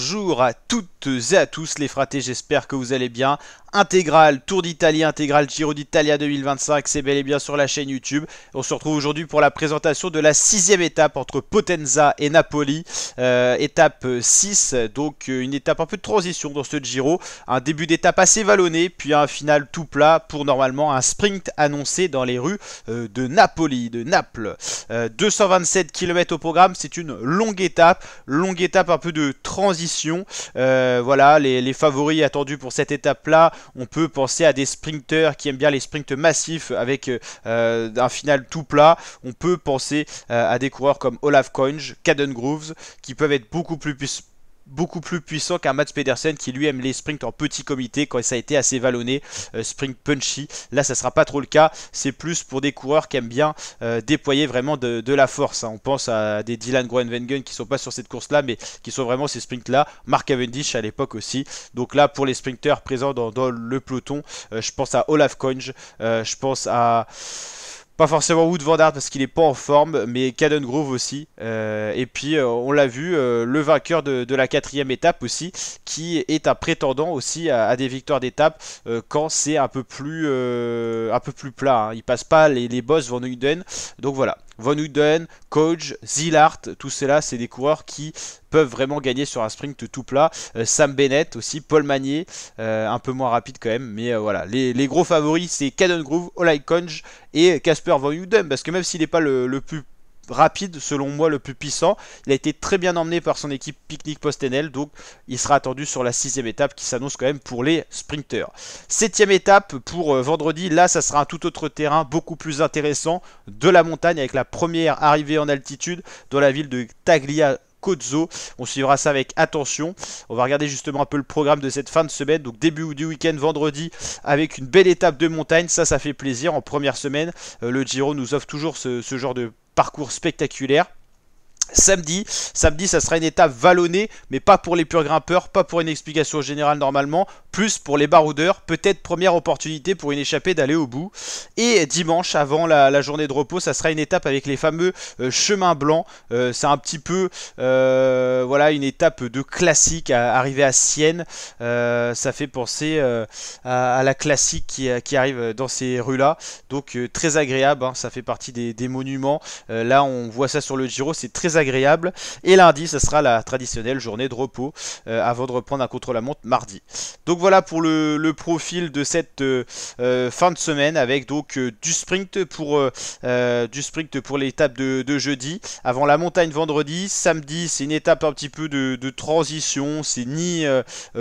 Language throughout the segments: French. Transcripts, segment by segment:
Bonjour à toutes et à tous les fratés, j'espère que vous allez bien. Intégrale Tour d'Italie, intégrale Giro d'Italia 2025, c'est bel et bien sur la chaîne YouTube. On se retrouve aujourd'hui pour la présentation de la 6e étape entre Potenza et Napoli. Étape 6, donc une étape un peu de transition dans ce Giro. Un début d'étape assez vallonné, puis un final tout plat pour normalement un sprint annoncé dans les rues de Napoli, de Naples. 227 km au programme, c'est une longue étape un peu de transition. Voilà, les favoris attendus pour cette étape-là. On peut penser à des sprinteurs qui aiment bien les sprints massifs avec un final tout plat. On peut penser à des coureurs comme Olaf Koenj, Caden Groves, qui peuvent être beaucoup plus puissant qu'un Mats Pedersen qui lui aime les sprints en petit comité quand ça a été assez vallonné, sprint punchy. Là ça sera pas trop le cas, c'est plus pour des coureurs qui aiment bien déployer vraiment de la force, hein. On pense à des Dylan Groenewegen qui sont pas sur cette course là mais qui sont vraiment ces sprints là, Mark Cavendish à l'époque aussi. Donc là pour les sprinteurs présents dans le peloton, je pense à Olaf Koenj, je pense à... Pas forcément Wout van Aert parce qu'il n'est pas en forme, mais Caden Grove aussi. Et puis on l'a vu, le vainqueur de la 4e étape aussi, qui est un prétendant aussi à des victoires d'étape quand c'est un peu plus plat, hein. Il passe pas les boss Van Hooydonck. Donc voilà, Van Hooydonck, Koenj, Zillart, tout cela c'est des coureurs qui peuvent vraiment gagner sur un sprint tout plat. Sam Bennett aussi, Paul Magnier, un peu moins rapide quand même, mais voilà, les gros favoris c'est Caden Grove, Olaf Koenj et Casper Van Hooydonck, parce que même s'il n'est pas le plus rapide, selon moi le plus puissant, il a été très bien emmené par son équipe Picnic Postenel, donc il sera attendu sur la 6e étape qui s'annonce quand même pour les sprinteurs. 7e étape pour vendredi, là ça sera un tout autre terrain, beaucoup plus intéressant, de la montagne avec la première arrivée en altitude dans la ville de Tagliacozzo. On suivra ça avec attention. On va regarder justement un peu le programme de cette fin de semaine. Donc début du week-end vendredi avec une belle étape de montagne. Ça fait plaisir en première semaine. Le Giro nous offre toujours ce genre de parcours spectaculaire. Samedi, ça sera une étape vallonnée, mais pas pour les purs grimpeurs, pas pour une explication générale normalement, plus pour les baroudeurs, peut-être première opportunité pour une échappée d'aller au bout. Et dimanche, avant la journée de repos, ça sera une étape avec les fameux chemins blancs. C'est un petit peu voilà, une étape de classique arrivée à Sienne. Ça fait penser à la classique qui arrive dans ces rues-là. Donc très agréable, hein, ça fait partie des monuments. Là, on voit ça sur le Giro, c'est très agréable. Et lundi, ça sera la traditionnelle journée de repos avant de reprendre un contre-la-montre mardi. Donc voilà pour le profil de cette fin de semaine avec donc du sprint pour l'étape de jeudi avant la montagne vendredi. Samedi, c'est une étape un petit peu de transition, c'est ni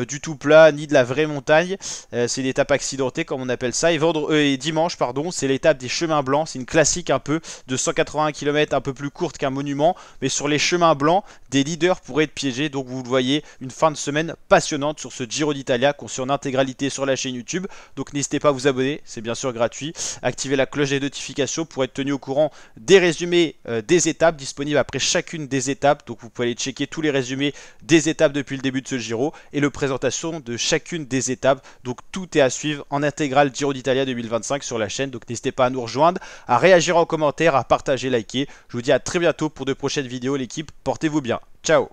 du tout plat ni de la vraie montagne, c'est une étape accidentée comme on appelle ça. Et dimanche, pardon, c'est l'étape des chemins blancs, c'est une classique un peu de 180 km, un peu plus courte qu'un monument, mais sur les chemins blancs, des leaders pourraient être piégés. Donc vous le voyez, une fin de semaine passionnante sur ce Giro d'Italia qu'on suit en intégralité sur la chaîne YouTube. Donc n'hésitez pas à vous abonner, c'est bien sûr gratuit. Activez la cloche des notifications pour être tenu au courant des résumés des étapes disponibles après chacune des étapes. Donc vous pouvez aller checker tous les résumés des étapes depuis le début de ce Giro et la présentation de chacune des étapes. Donc tout est à suivre en intégrale Giro d'Italia 2025 sur la chaîne. Donc n'hésitez pas à nous rejoindre, à réagir en commentaire, à partager, liker. Je vous dis à très bientôt pour de prochaines vidéos l'équipe, portez-vous bien, ciao.